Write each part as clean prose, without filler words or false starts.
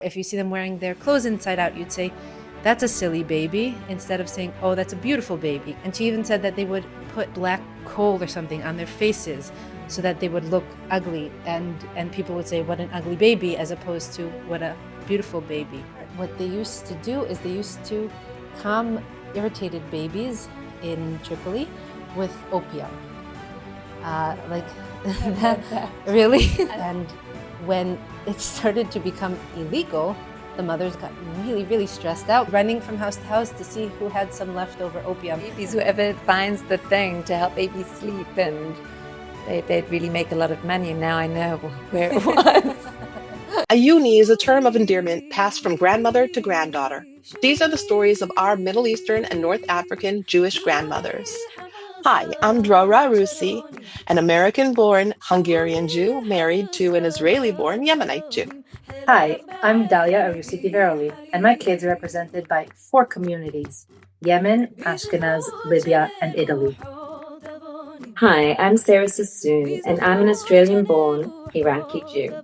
If you see them wearing their clothes inside out, you'd say, that's a silly baby, instead of saying, oh, that's a beautiful baby. And she even said that they would put black coal or something on their faces so that they would look ugly. And people would say, what an ugly baby, as opposed to what a beautiful baby. What they used to do is they used to calm irritated babies in Tripoli with opium. Like that, really? And when it started to become illegal, the mothers got really, really stressed out, running from house to house to see who had some leftover opium. Babies, whoever finds the thing to help babies sleep, and they'd really make a lot of money. And now I know where it was. Ayuni is a term of endearment passed from grandmother to granddaughter. These are the stories of our Middle Eastern and North African Jewish grandmothers. Hi, I'm Drora Rusi, an American-born Hungarian Jew married to an Israeli-born Yemenite Jew. Hi, I'm Dalya Arusi-Tiveroli, and my kids are represented by 4 communities: Yemen, Ashkenaz, Libya, and Italy. Hi, I'm Sarah Sassoon, and I'm an Australian-born Iraqi Jew.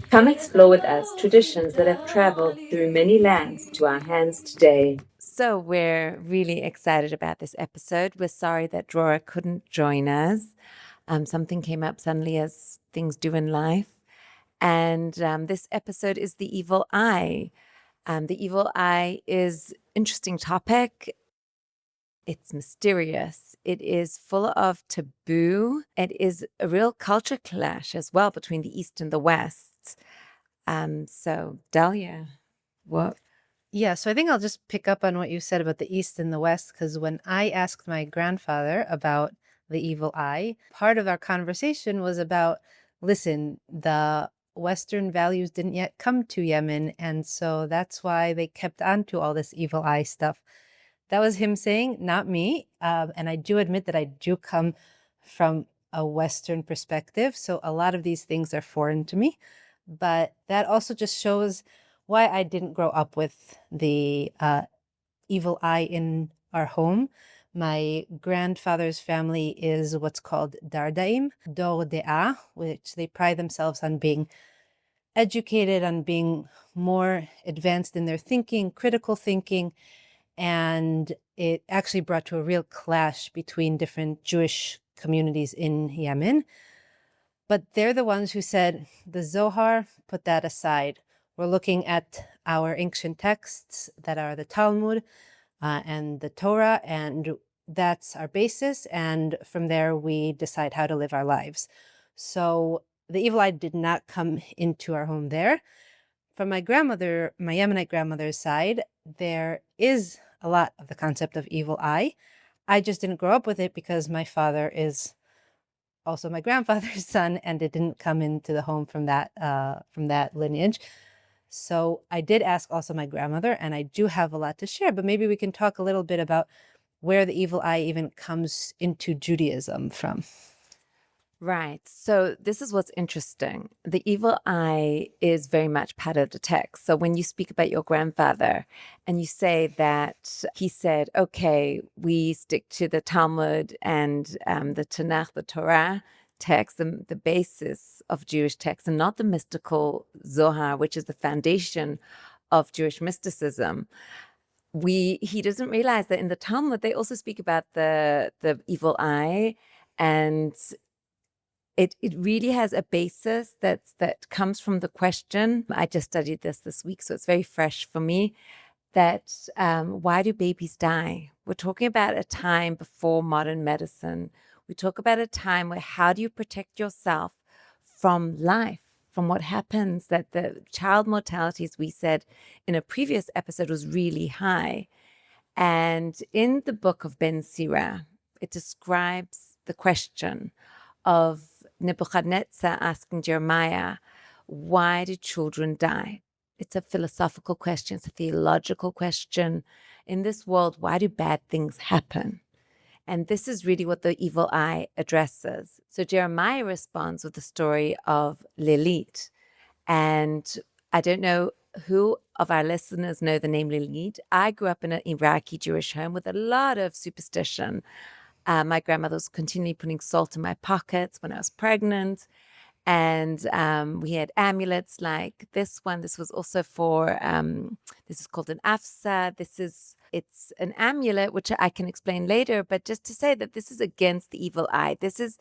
Come explore with us traditions that have traveled through many lands to our hands today. So we're really excited about this episode. We're sorry that Drora couldn't join us. Something came up suddenly, as things do in life. And this episode is the evil eye. The evil eye is an interesting topic. It's mysterious. It is full of taboo. It is a real culture clash as well between the East and the West. So Dalya, what? Yeah, so I think I'll just pick up on what you said about the East and the West, because when I asked my grandfather about the evil eye, part of our conversation was about, listen, the Western values didn't yet come to Yemen, and so that's why they kept on to all this evil eye stuff. That was him saying, not me. And I do admit that I do come from a Western perspective, so a lot of these things are foreign to me. But that also just shows why I didn't grow up with the evil eye in our home. My grandfather's family is what's called Dardaim, Dor De'ah, which they pride themselves on being educated, on being more advanced in their thinking, critical thinking. And it actually brought to a real clash between different Jewish communities in Yemen. But they're the ones who said, the Zohar, put that aside. We're looking at our ancient texts that are the Talmud and the Torah, and that's our basis. And from there, we decide how to live our lives. So the evil eye did not come into our home there. From my grandmother, my Yemenite grandmother's side, there is a lot of the concept of evil eye. I just didn't grow up with it because my father is also my grandfather's son, and it didn't come into the home from that lineage. So I did ask also my grandmother, and I do have a lot to share, but maybe we can talk a little bit about where the evil eye even comes into Judaism from. Right. So this is what's interesting. The evil eye is very much part of the text. So when you speak about your grandfather and you say that he said, okay, we stick to the Talmud and the Tanakh, the Torah text, the basis of Jewish text, and not the mystical Zohar, which is the foundation of Jewish mysticism. He doesn't realize that in the Talmud, they also speak about the evil eye, and it really has a basis that comes from the question. I just studied this week, so it's very fresh for me, that why do babies die? We're talking about a time before modern medicine. We talk about a time where how do you protect yourself from life, from what happens, that the child mortality, as we said in a previous episode, was really high. And in the book of Ben Sira, it describes the question of Nebuchadnezzar asking Jeremiah, why do children die? It's a philosophical question. It's a theological question. In this world, why do bad things happen? And this is really what the evil eye addresses. So Jeremiah responds with the story of Lilith. And I don't know who of our listeners know the name Lilith. I grew up in an Iraqi Jewish home with a lot of superstition. My grandmother was continually putting salt in my pockets when I was pregnant. And we had amulets like this one. This was also for, this is called an afsa. It's an amulet, which I can explain later, but just to say that this is against the evil eye. This is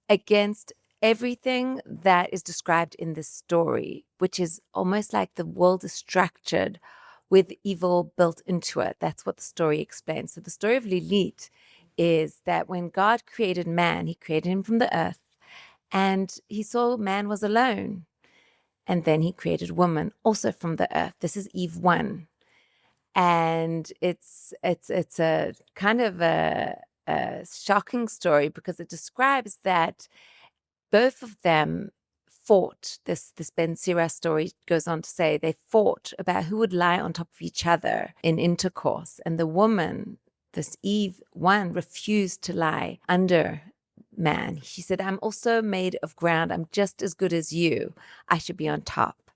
against everything that is described in this story, which is almost like the world is structured with evil built into it. That's what the story explains. So the story of Lilith is that when God created man, he created him from the earth, and he saw man was alone. And then he created woman also from the earth. This is Eve 1. And it's a kind of a shocking story because it describes that both of them fought. This Ben Sira story goes on to say they fought about who would lie on top of each other in intercourse. And the woman, this Eve 1, refused to lie under man. She said, I'm also made of ground. I'm just as good as you. I should be on top.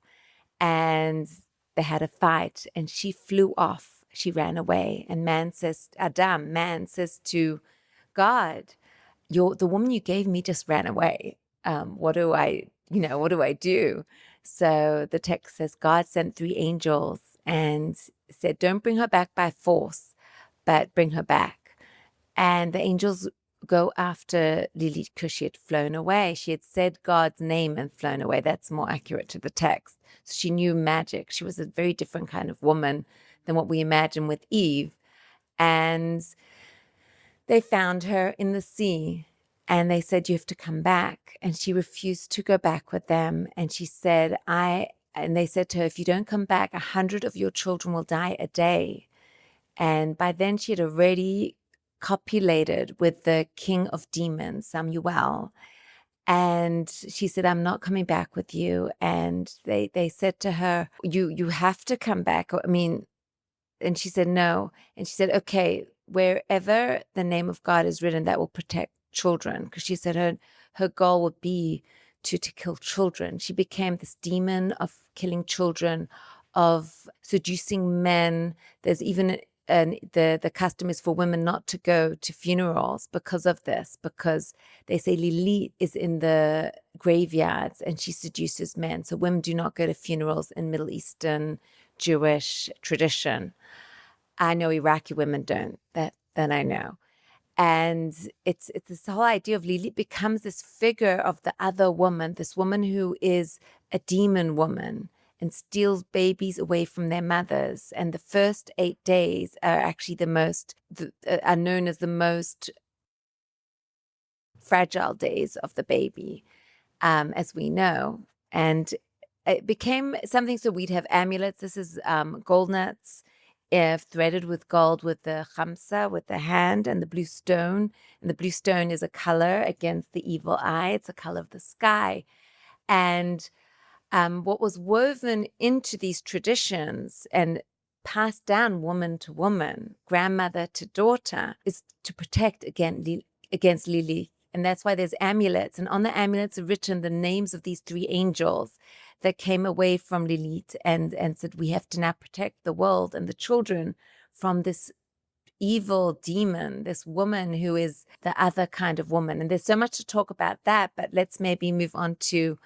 And they had a fight and she flew off. She ran away. And man says to God, the woman you gave me just ran away. What do I do? So the text says God sent 3 angels and said, don't bring her back by force, but bring her back. And the angels go after Lilith because she had flown away. She had said God's name and flown away. That's more accurate to the text. So she knew magic. She was a very different kind of woman than what we imagine with Eve. And they found her in the sea and they said, you have to come back. And she refused to go back with them. And she said, and they said to her, if you don't come back, 100 of your children will die a day. And by then she had already copulated with the king of demons, Samuel. And she said, I'm not coming back with you. And they said to her, you have to come back. And she said, no. And she said, okay, wherever the name of God is written, that will protect children. Because she said her goal would be to kill children. She became this demon of killing children, of seducing men. There's even the custom is for women not to go to funerals because of this, because they say Lilith is in the graveyards and she seduces men. So women do not go to funerals in Middle Eastern Jewish tradition. I know Iraqi women don't, that I know. And it's this whole idea of Lilith becomes this figure of the other woman, this woman who is a demon woman and steals babies away from their mothers. And the first 8 days are actually are known as the most fragile days of the baby, as we know. And it became something, so we'd have amulets. This is gold nuts threaded with gold with the khamsa, with the hand, and the blue stone. And the blue stone is a color against the evil eye. It's a color of the sky. And what was woven into these traditions and passed down woman to woman, grandmother to daughter, is to protect against Lilith. And that's why there's amulets. And on the amulets are written the names of these 3 angels that came away from Lilith and said, we have to now protect the world and the children from this evil demon, this woman who is the other kind of woman. And there's so much to talk about that, but let's maybe move on to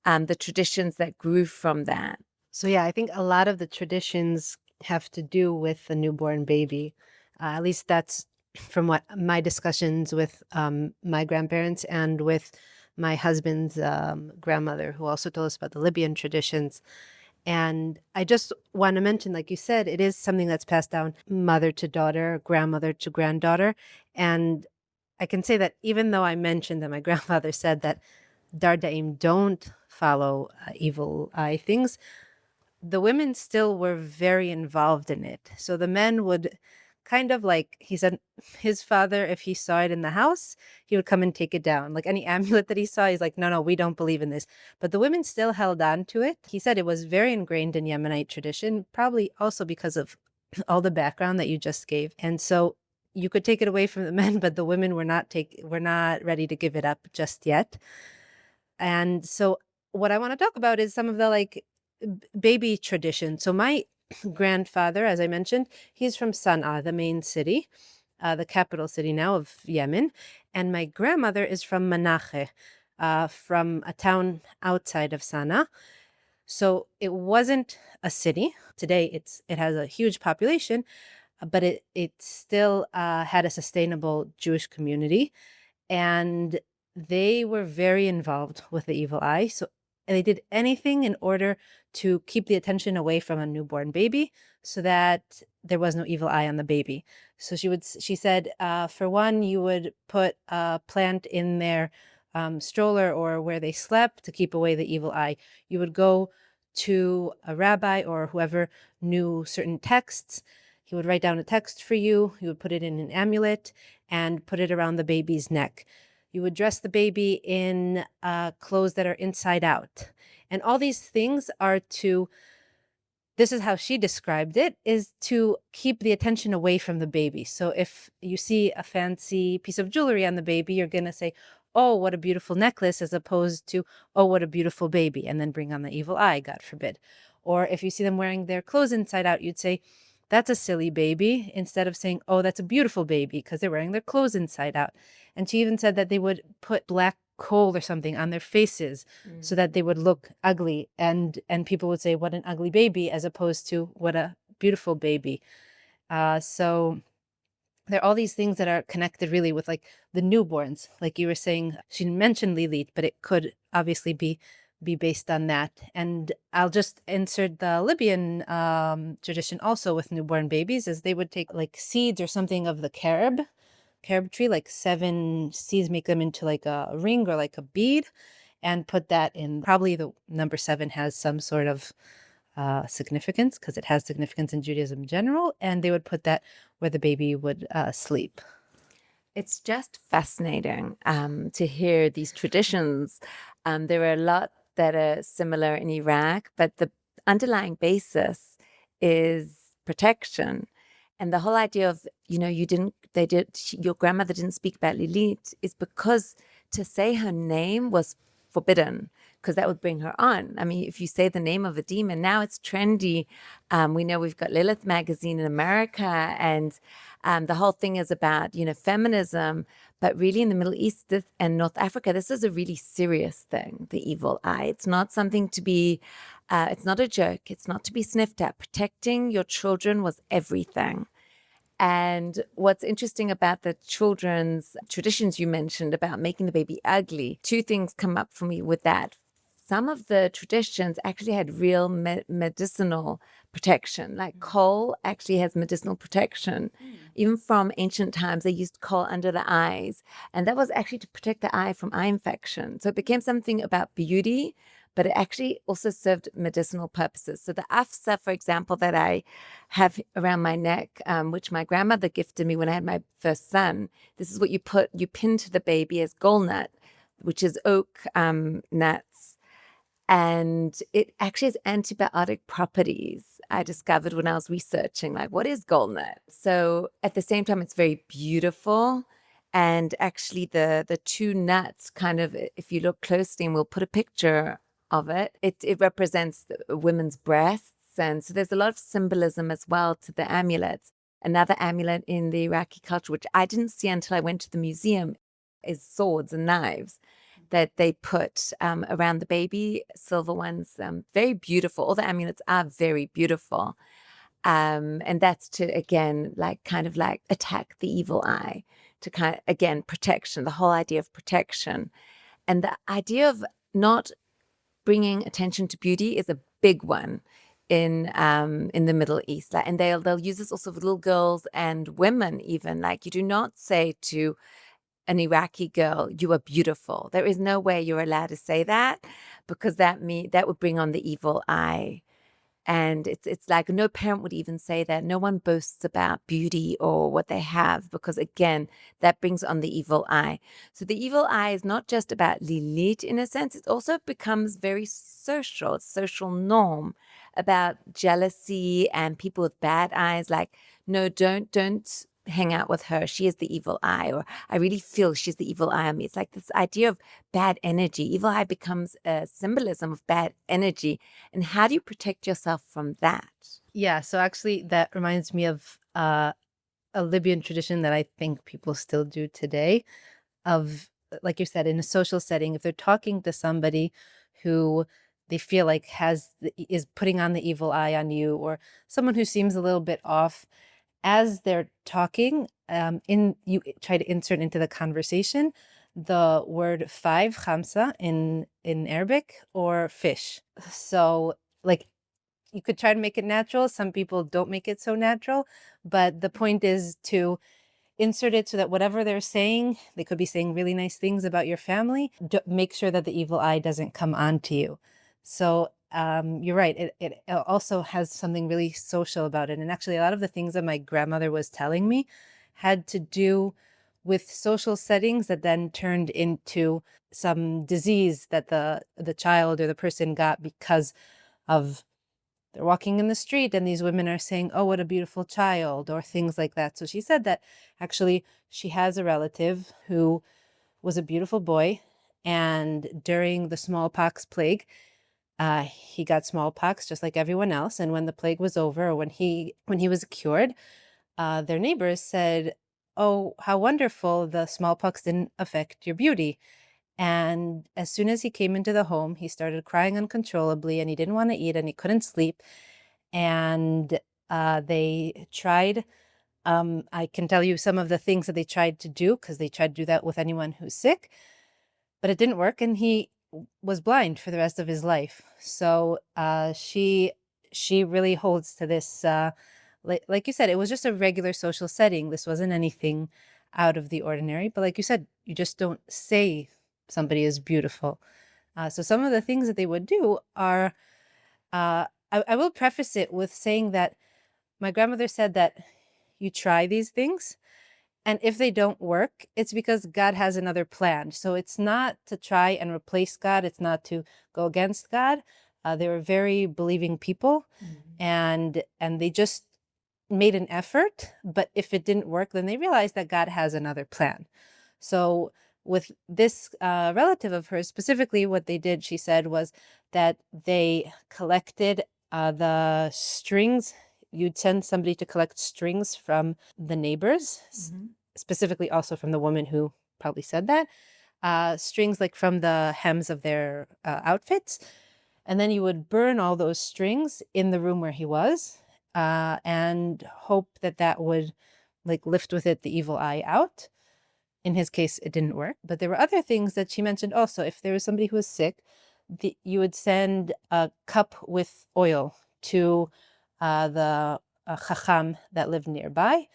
the traditions that grew from that. So yeah, I think a lot of the traditions have to do with the newborn baby. At least that's from what my discussions with my grandparents and with my husband's grandmother, who also told us about the Libyan traditions. And I just want to mention, like you said, it is something that's passed down mother to daughter, grandmother to granddaughter. And I can say that even though I mentioned that my grandfather said that Dardaim don't follow evil eye things, the women still were very involved in it. So the men would kind of like, he said his father, if he saw it in the house, he would come and take it down. Like any amulet that he saw, he's like, no, we don't believe in this. But the women still held on to it. He said it was very ingrained in Yemenite tradition, probably also because of all the background that you just gave. And so you could take it away from the men, but the women were not ready to give it up just yet. And so what I want to talk about is some of the baby tradition. So my grandfather, as I mentioned, he's from Sana'a, the main city, the capital city now of Yemen. And my grandmother is from Menachem, from a town outside of Sana. So it wasn't a city. Today it has a huge population, but it still had a sustainable Jewish community, and they were very involved with the evil eye. So they did anything in order to keep the attention away from a newborn baby, so that there was no evil eye on the baby. So she said, for one, you would put a plant in their stroller or where they slept to keep away the evil eye. You would go to a rabbi or whoever knew certain texts. He would write down a text for you. You would put it in an amulet and put it around the baby's neck. You would dress the baby in clothes that are inside out. And all these things are to, this is how she described it, is to keep the attention away from the baby. So if you see a fancy piece of jewelry on the baby, you're going to say, oh, what a beautiful necklace, as opposed to, oh, what a beautiful baby, and then bring on the evil eye, God forbid. Or if you see them wearing their clothes inside out, you'd say, that's a silly baby, instead of saying, oh, that's a beautiful baby, because they're wearing their clothes inside out. And she even said that they would put black coal or something on their faces so that they would look ugly, and people would say, what an ugly baby, as opposed to what a beautiful baby. So there are all these things that are connected really with like the newborns. Like you were saying, she mentioned Lilith, but it could obviously be based on that. And I'll just insert the Libyan tradition also with newborn babies, as they would take like seeds or something of the carob tree, like 7 seeds, make them into like a ring or like a bead, and put that in. Probably the number 7 has some sort of significance, because it has significance in Judaism in general, and they would put that where the baby would sleep. It's just fascinating to hear these traditions. There are a lot that are similar in Iraq, but the underlying basis is protection. And the whole idea of, your grandmother didn't speak about Lilith is because to say her name was forbidden, because that would bring her on. I mean, if you say the name of a demon, now it's trendy. We know we've got Lilith magazine in America, and the whole thing is about, feminism. But really in the Middle East and North Africa, this is a really serious thing, the evil eye. It's not something to be, it's not a joke. It's not to be sniffed at. Protecting your children was everything. And what's interesting about the children's traditions you mentioned about making the baby ugly, 2 things come up for me with that. Some of the traditions actually had real medicinal protection, like coal actually has medicinal protection. Even from ancient times, they used coal under the eyes, and that was actually to protect the eye from eye infection. So it became something about beauty, but it actually also served medicinal purposes. So the afsa, for example, that I have around my neck, which my grandmother gifted me when I had my first son, this is what you pin to the baby as golnut, which is oak nuts. And it actually has antibiotic properties. I discovered when I was researching, like, what is golnut? So at the same time, it's very beautiful. And actually the 2 nuts kind of, if you look closely, and we'll put a picture of it, it represents the women's breasts. And so there's a lot of symbolism as well to the amulets. Another amulet in the Iraqi culture, which I didn't see until I went to the museum, is swords and knives that they put around the baby, silver ones, very beautiful. All the amulets are very beautiful. And that's to, again, kind of attack the evil eye, to kind of, again, protection, the whole idea of protection. And the idea of not bringing attention to beauty is a big one in the Middle East. And they'll use this also with little girls and women even. Like, you do not say to an Iraqi girl, you are beautiful. There is no way you're allowed to say that, because that would bring on the evil eye. And it's like no parent would even say that. No one boasts about beauty or what they have, because again, that brings on the evil eye. So the evil eye is not just about Lilith in a sense. It also becomes very social. It's social norm about jealousy and people with bad eyes. Like, no, don't hang out with her. She is the evil eye. Or I really feel she's the evil eye on me. It's like this idea of bad energy. Evil eye becomes a symbolism of bad energy. And how do you protect yourself from that? Yeah, so actually that reminds me of a Libyan tradition that I think people still do today, of like you said, in a social setting, if they're talking to somebody who they feel like is putting on the evil eye on you, or someone who seems a little bit off, as they're talking, in you try to insert into the conversation the word five, khamsa, in Arabic, or fish. So, like, you could try to make it natural. Some people don't make it so natural, but the point is to insert it so that whatever they're saying, they could be saying really nice things about your family. Make sure that the evil eye doesn't come onto you. So you're right. It also has something really social about it. And actually, a lot of the things that my grandmother was telling me had to do with social settings that then turned into some disease that the child or the person got because of they're walking in the street and these women are saying, "Oh, what a beautiful child," or things like that. So she said that actually she has a relative who was a beautiful boy, and during the smallpox plague, he got smallpox just like everyone else. And when the plague was over, or when he was cured, their neighbors said, "Oh, how wonderful! The smallpox didn't affect your beauty." And as soon as he came into the home, he started crying uncontrollably, and he didn't want to eat, and he couldn't sleep. And they tried. I can tell you some of the things that they tried to do, because they tried to do that with anyone who's sick, but it didn't work, and he was blind for the rest of his life. So she really holds to this. Like you said, it was just a regular social setting. This wasn't anything out of the ordinary. But like you said, you just don't say somebody is beautiful. So some of the things that they would do are. I will preface it with saying that my grandmother said that you try these things, and if they don't work, it's because God has another plan. So it's not to try and replace God, it's not to go against God. They were very believing people, and they just made an effort. But if it didn't work, then they realized that God has another plan. So with this relative of hers specifically, what they did, she said, was that they collected the strings. You'd send somebody to collect strings from the neighbors, specifically also from the woman who probably said that, strings like from the hems of their outfits. And then you would burn all those strings in the room where he was, and hope that that would like lift with it the evil eye out. In his case, it didn't work. But there were other things that she mentioned also. If there was somebody who was sick, you would send a cup with oil to the chacham that lived nearby,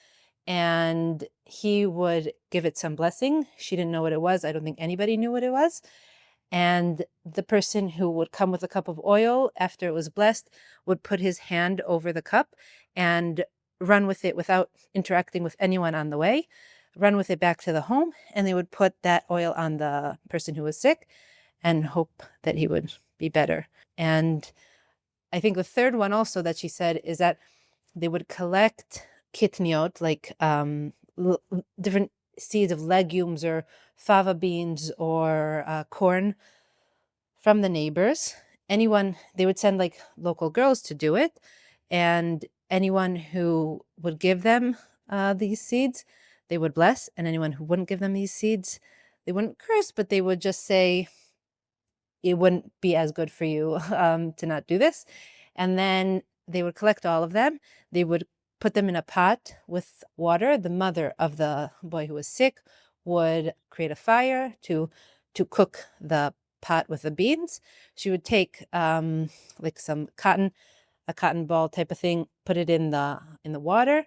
and he would give it some blessing. She didn't know what it was. I don't think anybody knew what it was. And the person who would come with a cup of oil after it was blessed would put his hand over the cup and run with it without interacting with anyone on the way, run with it back to the home, and they would put that oil on the person who was sick and hope that he would be better. And I think the third one also that she said is that they would collect kitniot, like different seeds of legumes or fava beans or corn from the neighbors. They would send like local girls to do it. And anyone who would give them these seeds, they would bless. And anyone who wouldn't give them these seeds, they wouldn't curse, but they would just say, it wouldn't be as good for you to not do this. And then they would collect all of them. They would put them in a pot with water. The mother of the boy who was sick would create a fire to cook the pot with the beans. She would take like some cotton, a cotton ball type of thing, put it in the water,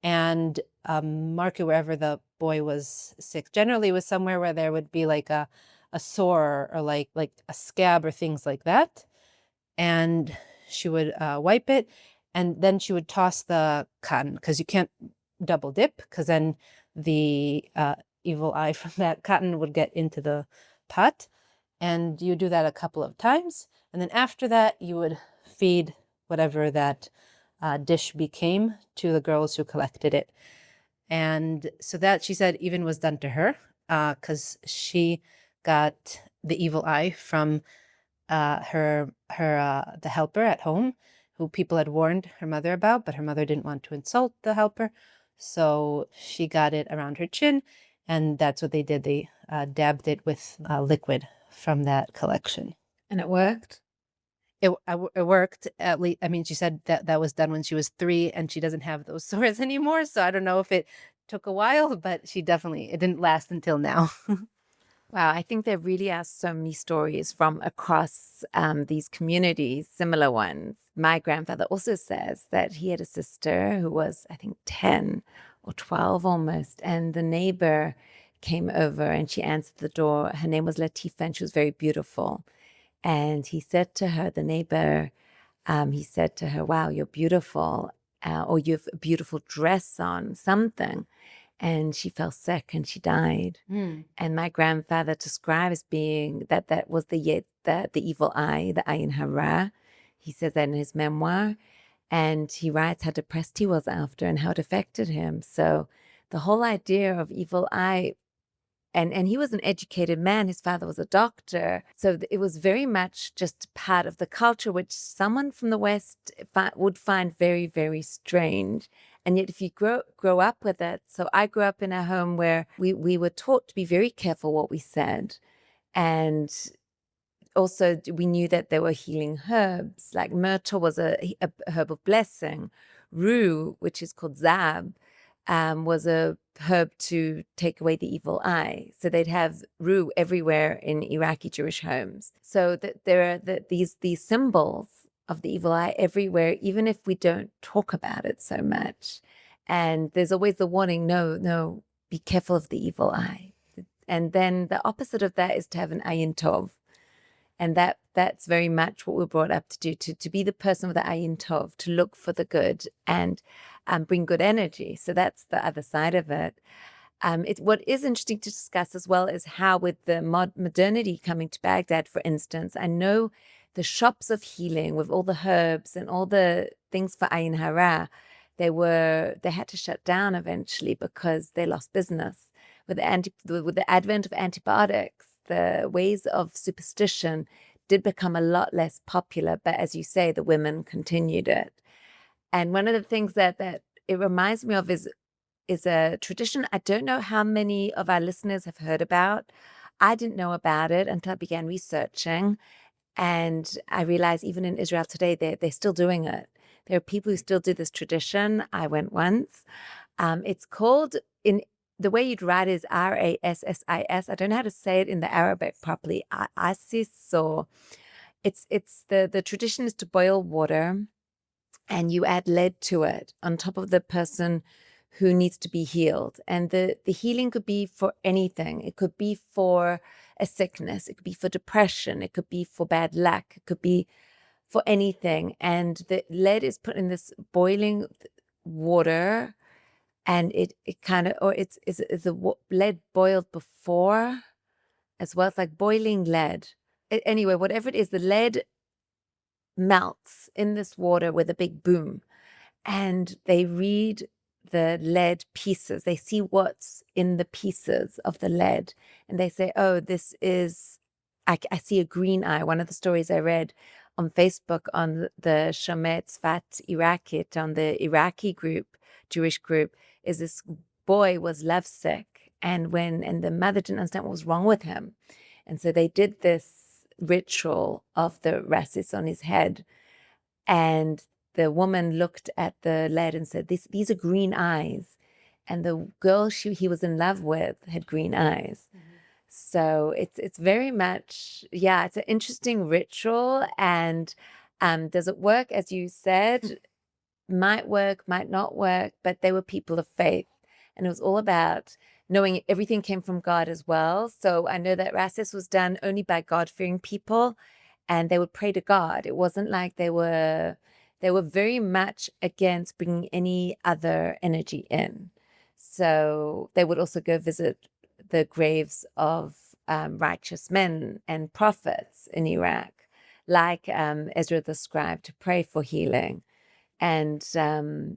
and mark it wherever the boy was sick. Generally, it was somewhere where there would be like a sore or like a scab or things like that. And she would wipe it, and then she would toss the cotton, because you can't double dip, because then the evil eye from that cotton would get into the pot. And you do that a couple of times, and then after that you would feed whatever that dish became to the girls who collected it. And so that, she said, even was done to her, because she got the evil eye from the helper at home, who people had warned her mother about, but her mother didn't want to insult the helper. So she got it around her chin, And that's what they did. They dabbed it with liquid from that collection. And it worked? It worked, at least. I mean, she said that was done when she was 3, and she doesn't have those sores anymore. So I don't know if it took a while, but it didn't last until now. Wow, I think there really are so many stories from across these communities, similar ones. My grandfather also says that he had a sister who was, I think, 10 or 12 almost, and the neighbor came over and she answered the door. Her name was Latifa, and she was very beautiful. And he said to her, the neighbor, he said to her, "Wow, you're beautiful," or "You have a beautiful dress on," something. And she fell sick and she died. And my grandfather describes being that was the evil eye, the ayin hara. He says that in his memoir. And he writes how depressed he was after and how it affected him. So the whole idea of evil eye, and he was an educated man. His father was a doctor. So it was very much just part of the culture, which someone from the West would find very, very strange. And yet if you grow up with it. So I grew up in a home where we were taught to be very careful what we said. And also we knew that there were healing herbs, like myrtle was a herb of blessing. Rue, which is called zab, was a herb to take away the evil eye. So they'd have rue everywhere in Iraqi Jewish homes. So that there are these symbols of the evil eye everywhere, even if we don't talk about it so much. And there's always the warning, no, be careful of the evil eye. And then the opposite of that is to have an ayin tov. And that's very much what we're brought up to do, to be the person with the ayin tov, to look for the good and bring good energy. So that's the other side of it. What is interesting to discuss as well is how, with the modernity coming to Baghdad, for instance, I know the shops of healing with all the herbs and all the things for ayin hara, they had to shut down eventually because they lost business with the advent of antibiotics. The ways of superstition did become a lot less popular, but as you say, the women continued it. And one of the things that it reminds me of is a tradition I don't know how many of our listeners have heard about. I didn't know about it until I began researching, and I realized even in Israel today, they're still doing it. There are people who still do this tradition. I went once. It's called, in the way you'd write is Rassis. I don't know how to say it in the Arabic properly. Asis. So it's the tradition is to boil water and you add lead to it on top of the person who needs to be healed. And the healing could be for anything. It could be for a sickness. It could be for depression. It could be for bad luck. It could be for anything. And the lead is put in this boiling water. And it's the lead boiled before as well. It's like boiling lead. Anyway, whatever it is, the lead melts in this water with a big boom. And they read the lead pieces. They see what's in the pieces of the lead. And they say, oh, this is, I see a green eye. One of the stories I read on Facebook on the Shomer Tzfat Iraqit, on the Iraqi group, Jewish group, is this boy was lovesick, and the mother didn't understand what was wrong with him. And so they did this ritual of the rassis on his head, and the woman looked at the lead and said, these are green eyes. And the girl he was in love with had green eyes. Mm-hmm. So it's very much, it's an interesting ritual. And does it work? As you said, might work, might not work, but they were people of faith. And it was all about knowing everything came from God as well. So I know that Rassis was done only by God-fearing people, and they would pray to God. It wasn't like they were very much against bringing any other energy in. So they would also go visit the graves of righteous men and prophets in Iraq, like Ezra the scribe, to pray for healing. And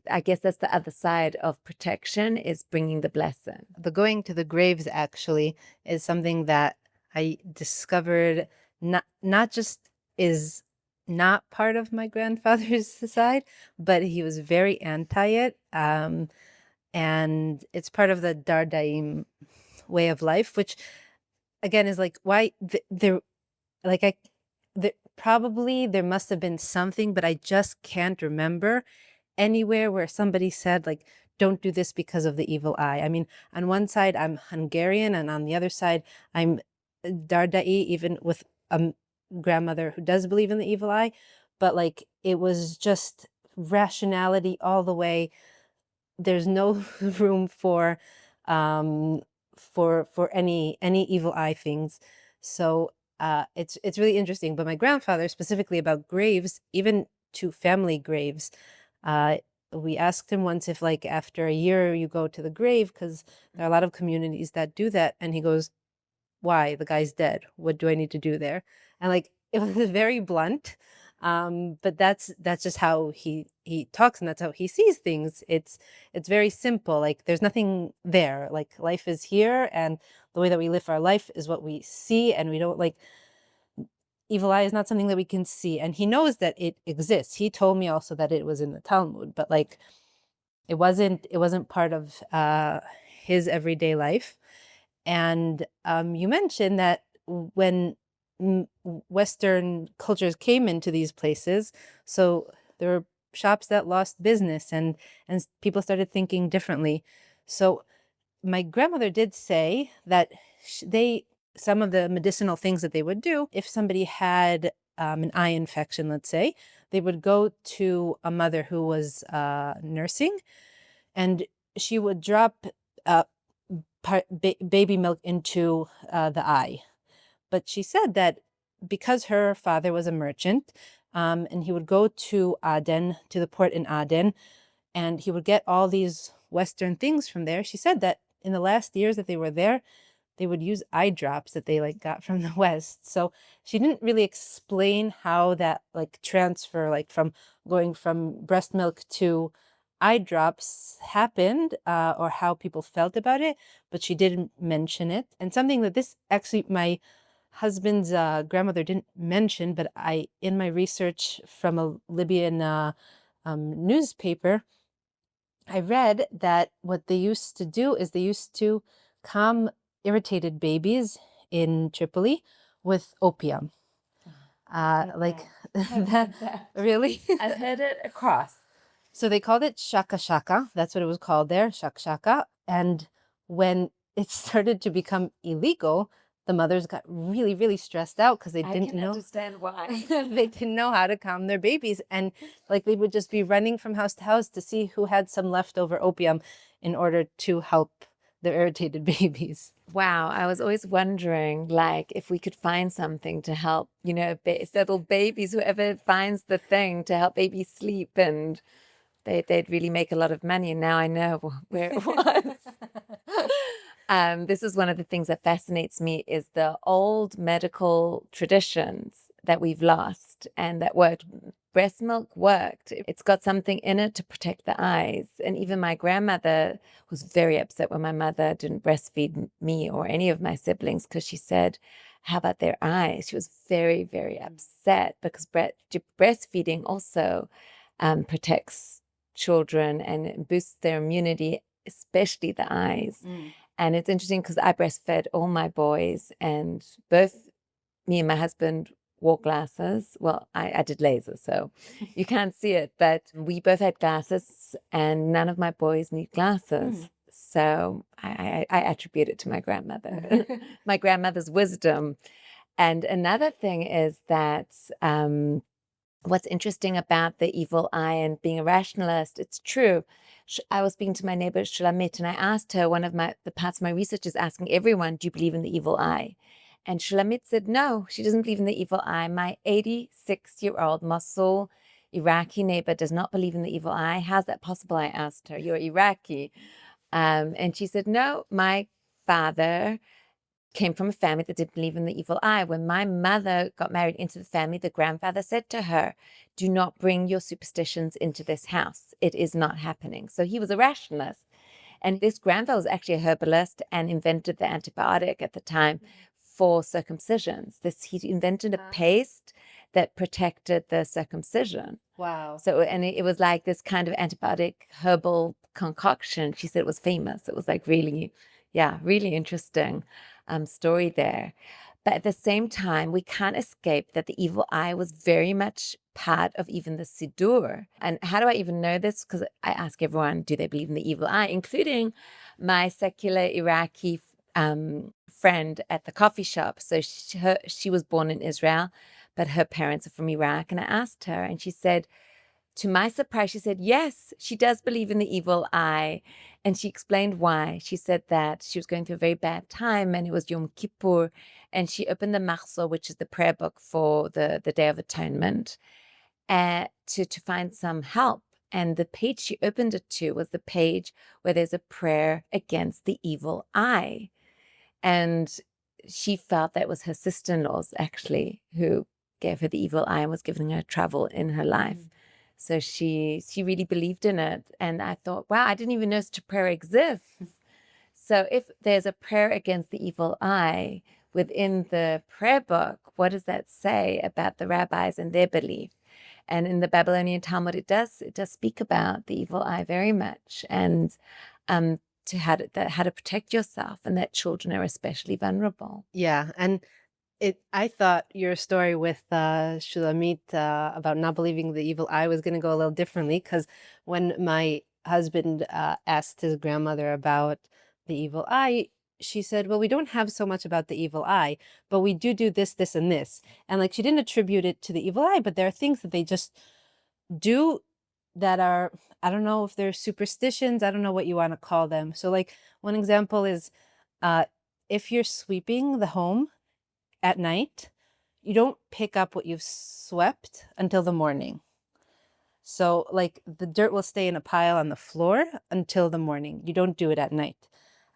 I guess that's the other side of protection, is bringing the blessing. The going to the graves actually is something that I discovered not just is not part of my grandfather's side, but he was very anti it. And it's part of the Dardaim way of life, which again is like why there like probably there must have been something, but I just can't remember anywhere where somebody said like don't do this because of the evil eye. I mean, on one side I'm Hungarian and on the other side I'm Dardai, even with a grandmother who does believe in the evil eye, but like it was just rationality all the way. There's no room um for any evil eye things. So it's really interesting. But my grandfather, specifically about graves, even to family graves, uh we asked him once if like after a year you go to the grave, because there are a lot of communities that do that, and he goes, why? The guy's dead. What do I need to do there? And like it was very blunt. But that's just how he talks, and that's how he sees things. It's very simple. Like there's nothing there. Like life is here, and the way that we live our life is what we see, and we don't like evil eye is not something that we can see. And he knows that it exists. He told me also that it was in the Talmud, but like it wasn't part of his everyday life. And you mentioned that when Western cultures came into these places, so there were shops that lost business, and people started thinking differently. So my grandmother did say that they some of the medicinal things that they would do if somebody had an eye infection, let's say, they would go to a mother who was nursing, and she would drop uh, baby milk into the eye. But she said that because her father was a merchant, and he would go to Aden, to the port in Aden, and he would get all these Western things from there. She said that in the last years that they were there, they would use eye drops that they like got from the West. So she didn't really explain how that like transfer, like from going from breast milk to eye drops happened, or how people felt about it, but she did mention it. And something that this actually my husband's grandmother didn't mention, but I in my research from a Libyan newspaper, I read that what they used to do is they used to calm irritated babies in Tripoli with opium. Like that. Really? I've heard it across. So they called it shaka shaka. That's what it was called there, shaka shaka. And when it started to become illegal, the mothers got really, really stressed out because they I didn't can know. understand why. They didn't know how to calm their babies, and like they would just be running from house to house to see who had some leftover opium in order to help their irritated babies. Wow, I was always wondering, like, if we could find something to help, little babies, whoever finds the thing to help babies sleep, and they'd really make a lot of money. And now I know where it was. This is one of the things that fascinates me is the old medical traditions that we've lost and that worked. Breast milk worked. It's got something in it to protect the eyes. And even my grandmother was very upset when my mother didn't breastfeed me or any of my siblings because she said, how about their eyes? She was very, very upset because breastfeeding also protects children and boosts their immunity, especially the eyes. And it's interesting because I breastfed all my boys, and both me and my husband wore glasses. Well, I did laser, so you can't see it, but we both had glasses, and none of my boys need glasses. So I attribute it to my grandmother, my grandmother's wisdom. And another thing is that what's interesting about the evil eye and being a rationalist, it's true. I was speaking to my neighbor Shulamit, and I asked her, one of the parts of my research is asking everyone, do you believe in the evil eye? And Shulamit said, no, she doesn't believe in the evil eye. My 86-year-old Mosul Iraqi neighbor does not believe in the evil eye. How's that possible? I asked her. You're Iraqi. And she said, no, my father came from a family that didn't believe in the evil eye. When my mother got married into the family, the grandfather said to her, do not bring your superstitions into this house. It is not happening. So he was a rationalist. And this grandfather was actually a herbalist and invented the antibiotic at the time for circumcisions. He invented a paste that protected the circumcision. Wow. So, and it was like this kind of antibiotic herbal concoction. She said it was famous. It was like really Yeah, really interesting story there. But at the same time, we can't escape that the evil eye was very much part of even the Siddur. And how do I even know this? Because I ask everyone, do they believe in the evil eye, including my secular Iraqi friend at the coffee shop. So she was born in Israel, but her parents are from Iraq. And I asked her, and she said, to my surprise, she said, yes, she does believe in the evil eye. And she explained why. She said that she was going through a very bad time and it was Yom Kippur. And she opened the Machzor, which is the prayer book for the Day of Atonement, to find some help. And the page she opened it to was the page where there's a prayer against the evil eye. And she felt that was her sister-in-laws, actually, who gave her the evil eye and was giving her trouble in her life. So she really believed in it. And I thought, wow, I didn't even know such a prayer exists. So if there's a prayer against the evil eye within the prayer book, what does that say about the rabbis and their belief? And in the Babylonian Talmud, it does speak about the evil eye very much, and to how to protect yourself, and that children are especially vulnerable. Yeah, and I thought your story with Shulamit about not believing the evil eye was going to go a little differently, because when my husband asked his grandmother about the evil eye, she said, well, we don't have so much about the evil eye, but we do this, this, and this. And like, she didn't attribute it to the evil eye, but there are things that they just do that are, I don't know if they're superstitions, I don't know what you want to call them. So like, one example is if you're sweeping the home at night, you don't pick up what you've swept until the morning. So like, the dirt will stay in a pile on the floor until the morning. You don't do it at night.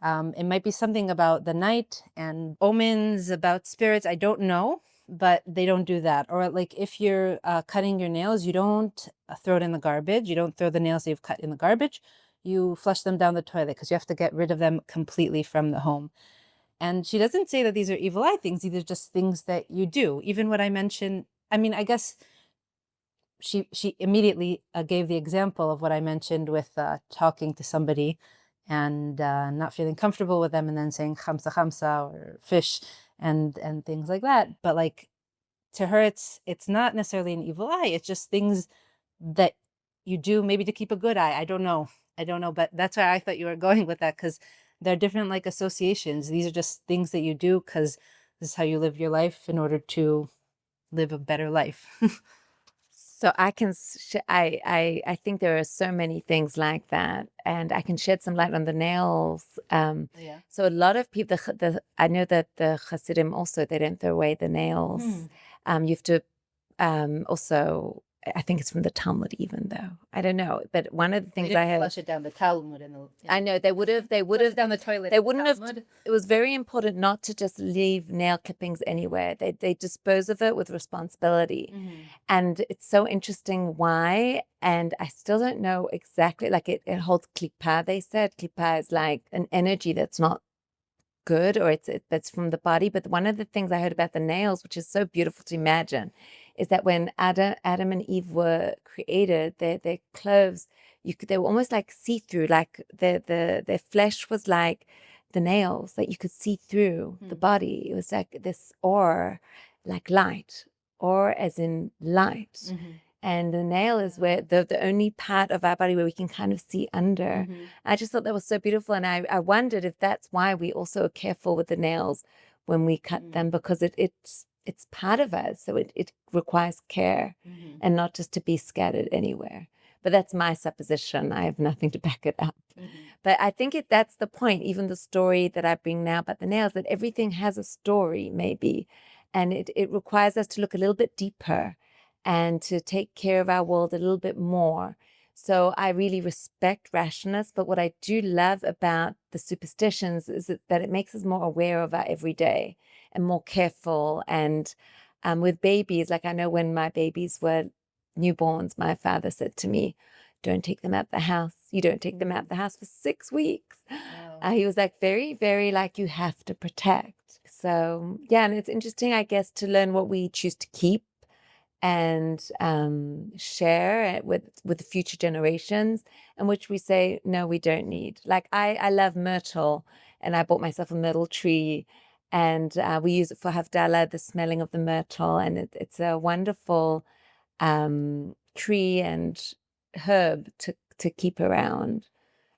It might be something about the night and omens, about spirits. I don't know, but they don't do that. Or like, if you're cutting your nails, you don't throw it in the garbage. You don't throw the nails that you've cut in the garbage. You flush them down the toilet, because you have to get rid of them completely from the home. And she doesn't say that these are evil eye things. These are just things that you do. Even what I mentioned, I mean, I guess she immediately gave the example of what I mentioned with talking to somebody and not feeling comfortable with them, and then saying chamsa chamsa or fish and things like that. But like, to her, it's not necessarily an evil eye. It's just things that you do maybe to keep a good eye. I don't know, but that's why I thought you were going with that, because there are different like associations. These are just things that you do because this is how you live your life in order to live a better life. So I can, I think there are so many things like that, and I can shed some light on the nails. Yeah. So a lot of people, I know that the Hasidim also, they don't throw away the nails. You have to also, I think it's from the Talmud even, though. I don't know. But one of the things I have, flush it down the Talmud and I know they would have down the toilet. they wouldn't have. It was very important not to just leave nail clippings anywhere. They dispose of it with responsibility. And it's so interesting why. And I still don't know exactly, like it holds klipa. They said klipa is like an energy that's not good, or that's from the body. But one of the things I heard about the nails, which is so beautiful to imagine, is that when Adam and Eve were created, their clothes, they were almost like see-through, like their flesh was like the nails that you could see through the body. It was like this ore, like light, or as in light. And the nail is where the only part of our body where we can kind of see under. I just thought that was so beautiful. And I wondered if that's why we also are careful with the nails when we cut them, because it's part of us. So it requires care and not just to be scattered anywhere. But that's my supposition. I have nothing to back it up. But I think that's the point, even the story that I bring now about the nails, that everything has a story maybe. And it requires us to look a little bit deeper and to take care of our world a little bit more. So I really respect rationalists, but what I do love about the superstitions is that it makes us more aware of our everyday and more careful. And with babies, like I know when my babies were newborns, my father said to me, don't take them out the house. You don't take them out the house for 6 weeks. He was like very, very like, you have to protect. So yeah, and it's interesting, I guess, to learn what we choose to keep and share it with the future generations, and which we say, no, we don't need. Like I love myrtle, and I bought myself a myrtle tree, and we use it for Havdalah, the smelling of the myrtle, and it's a wonderful tree and herb to keep around.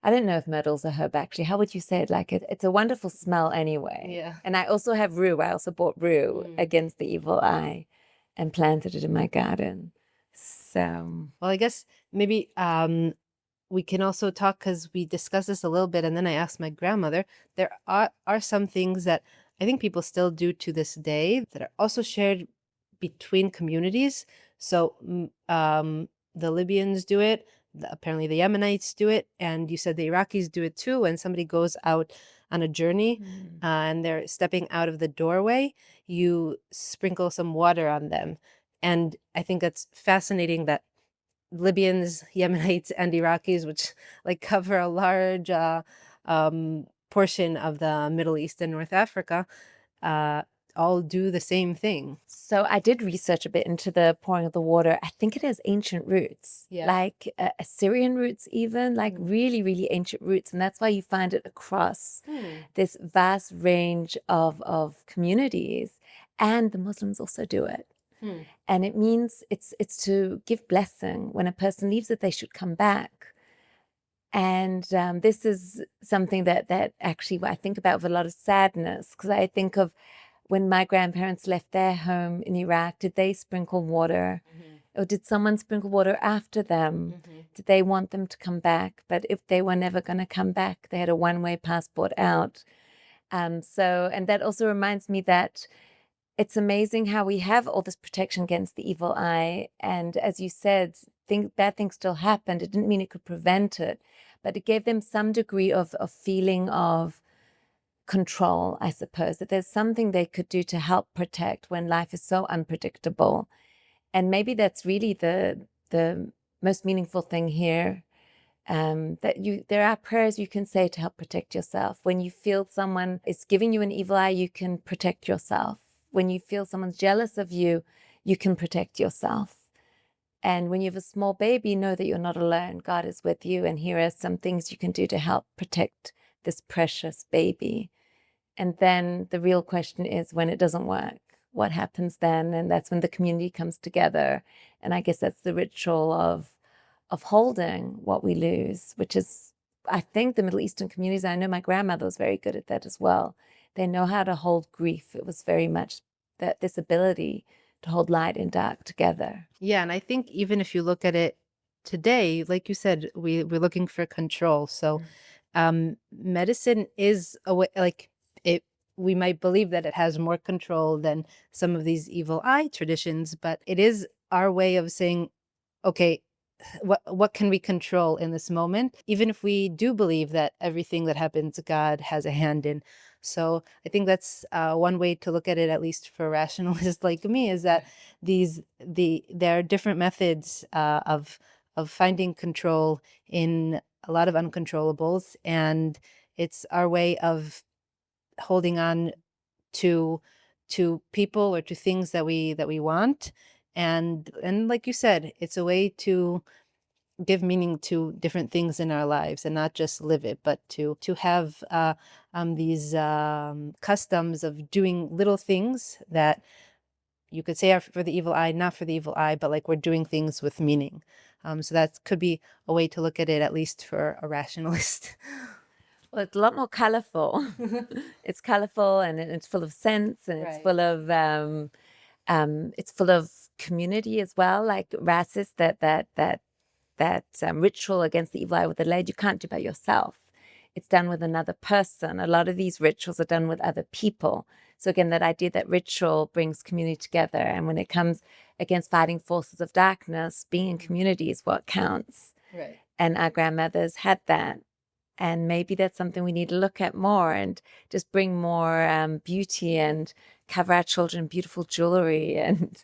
I don't know if myrtle's a herb actually. How would you say it? Like it's a wonderful smell anyway. Yeah. And I also have rue. I also bought rue against the evil eye and planted it in my garden. So, Well, I guess maybe we can also talk, because we discussed this a little bit, and then I asked my grandmother. There are some things that I think people still do to this day that are also shared between communities. So the Libyans do it. Apparently the Yemenites do it, and you said the Iraqis do it too. When somebody goes out on a journey and they're stepping out of the doorway, you sprinkle some water on them. And I think that's fascinating that Libyans, Yemenites, and Iraqis, which like cover a large portion of the Middle East and North Africa, all do the same thing. So I did research a bit into the pouring of the water. I think it has ancient roots, like Assyrian roots, even like really, really ancient roots. And that's why you find it across this vast range of communities. And the Muslims also do it. And it means it's to give blessing. When a person leaves it, they should come back. And this is something that actually I think about with a lot of sadness, because I think of when my grandparents left their home in Iraq, did they sprinkle water? Or did someone sprinkle water after them? Did they want them to come back? But if they were never going to come back, they had a one-way passport out. And that also reminds me that it's amazing how we have all this protection against the evil eye. And as you said, bad things still happened. It didn't mean it could prevent it, but it gave them some degree of feeling of control, I suppose, that there's something they could do to help protect when life is so unpredictable. And maybe that's really the most meaningful thing here. There are prayers you can say to help protect yourself. When you feel someone is giving you an evil eye, you can protect yourself. When you feel someone's jealous of you, you can protect yourself. And when you have a small baby, know that you're not alone. God is with you. And here are some things you can do to help protect this precious baby. And then the real question is, when it doesn't work, what happens then? And that's when the community comes together. And I guess that's the ritual of holding what we lose, which is, I think, the Middle Eastern communities. I know my grandmother was very good at that as well. They know how to hold grief. It was very much this ability to hold light and dark together. Yeah, and I think even if you look at it today, like you said, we're looking for control. So medicine is a way, like it. We might believe that it has more control than some of these evil eye traditions, but it is our way of saying, okay, what can we control in this moment, even if we do believe that everything that happens God has a hand in. So I think that's one way to look at it, at least for rationalists like me, is that there are different methods of finding control in a lot of uncontrollables, and it's our way of holding on to people or to things that we want, and like you said, it's a way to give meaning to different things in our lives and not just live it, but to have these customs of doing little things that you could say are for the evil eye, not for the evil eye, but like we're doing things with meaning. So that could be a way to look at it, at least for a rationalist. Well, it's a lot more colorful. It's colorful and it's full of sense, and it's full of community as well, like rasis, that ritual against the evil eye with the lead, you can't do by yourself. It's done with another person. A lot of these rituals are done with other people. So again, that idea that ritual brings community together. And when it comes against fighting forces of darkness, being in community is what counts. Right. And our grandmothers had that. And maybe that's something we need to look at more and just bring more beauty and cover our children in beautiful jewelry and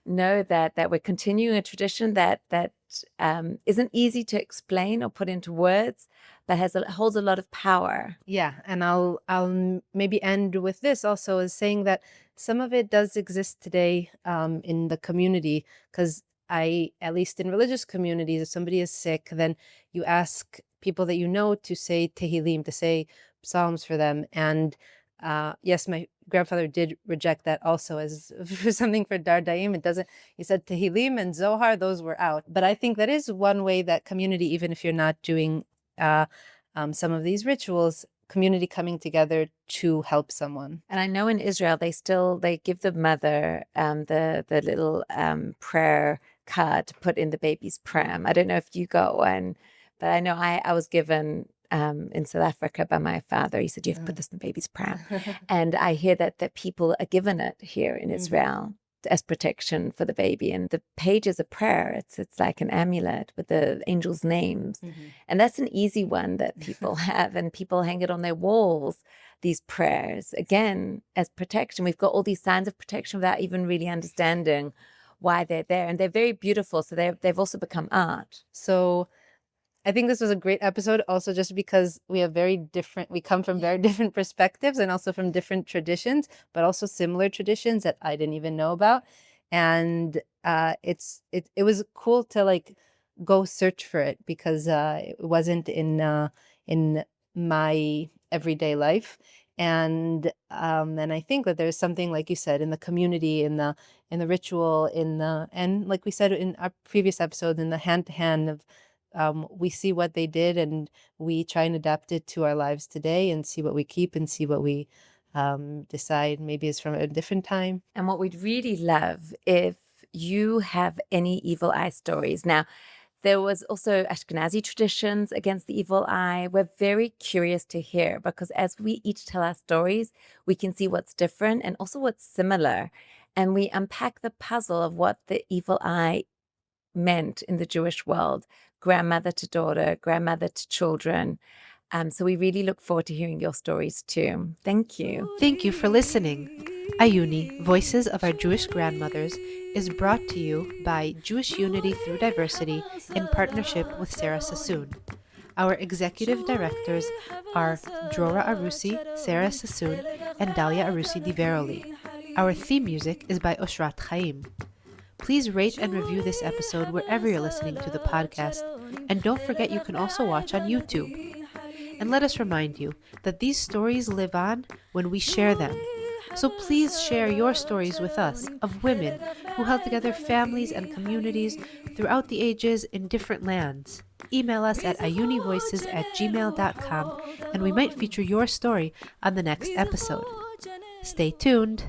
know that we're continuing a tradition that isn't easy to explain or put into words, but holds a lot of power. Yeah, and I'll maybe end with this also, is saying that some of it does exist today in the community, because at least in religious communities, if somebody is sick, then you ask people that you know to say Tehillim, to say psalms for them. And yes, my grandfather did reject that also as for something for Dardaim. It doesn't, he said Tehillim and Zohar, those were out. But I think that is one way that community, even if you're not doing some of these rituals, community coming together to help someone. And I know in Israel they give the mother the little prayer card to put in the baby's pram. I don't know if you got one, but I know I was given in South Africa by my father. He said, you have to put this in the baby's pram. And I hear that people are given it here in Israel as protection for the baby. And the page is a prayer. It's like an amulet with the angels' names. And that's an easy one that people have, and people hang it on their walls, these prayers, again, as protection. We've got all these signs of protection without even really understanding why they're there. And they're very beautiful. So they've also become art. So I think this was a great episode also just because we come from very different perspectives and also from different traditions, but also similar traditions that I didn't even know about. And it was cool to like go search for it because it wasn't in my everyday life. And I think that there's something, like you said, in the community, in the ritual, and like we said in our previous episode, in the hand to hand of we see what they did and we try and adapt it to our lives today and see what we keep and see what we decide maybe is from a different time. And what we'd really love if you have any evil eye stories. Now, there was also Ashkenazi traditions against the evil eye. We're very curious to hear because as we each tell our stories, we can see what's different and also what's similar. And we unpack the puzzle of what the evil eye meant in the Jewish world, grandmother to daughter, grandmother to children. So we really look forward to hearing your stories too. Thank you. Thank you for listening. Ayuni, Voices of Our Jewish Grandmothers, is brought to you by Jewish Unity Through Diversity in partnership with Sarah Sassoon. Our executive directors are Drora Arusi, Sarah Sassoon, and Dalya Arusi Diveroli. Our theme music is by Oshrat Chaim. Please rate and review this episode wherever you're listening to the podcast, and don't forget you can also watch on YouTube. And let us remind you that these stories live on when we share them. So please share your stories with us of women who held together families and communities throughout the ages in different lands. Email us at ayunivoices@gmail.com and we might feature your story on the next episode. Stay tuned.